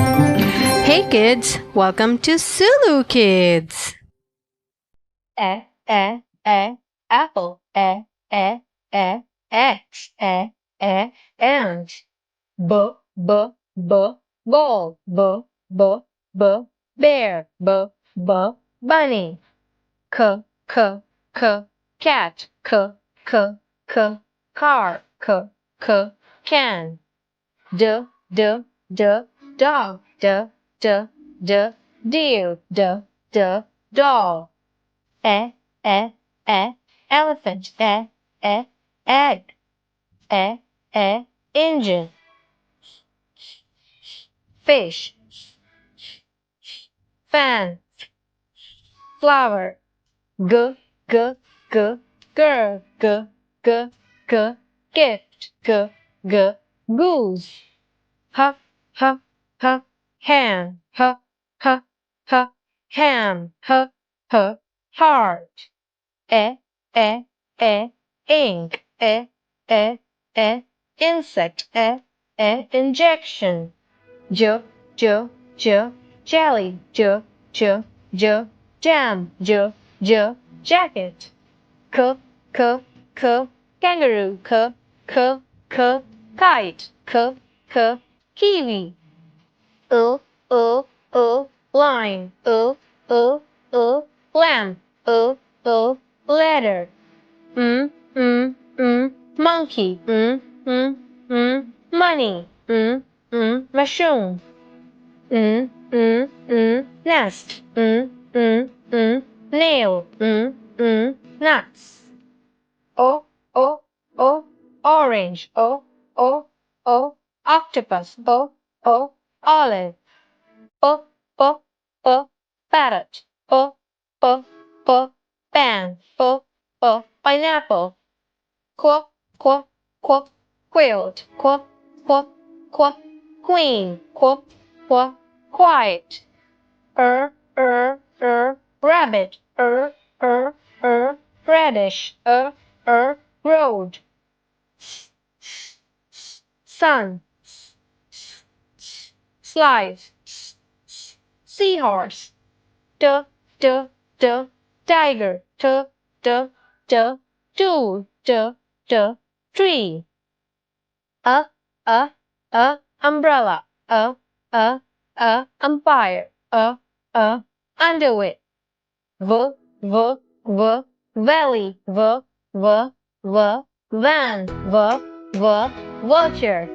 Hey kids, welcome to Sulu Kids. Apple, X, ant, b, ball, bear, bunny, c, cat, car, can, d, dog, d, deer, doll, e, e, elephant, egg, engine, fish, fan, flower, g, g, girl, gift, goose, h, hen, ham, heart, e, ink, insect, injection, j, jelly, jam, jacket, k, kangaroo, kite, kiwi, line, lamp, ladder, monkey, money, mushroom, nest, nail, nuts, orange, octopus, olive, p, parrot, pan, pineapple, quilt, queen, quiet, rabbit, radish, road, sun, slice, seahorse, d, tiger, tool, tree, umbrella, umpire, underwear, valley, van, vulture,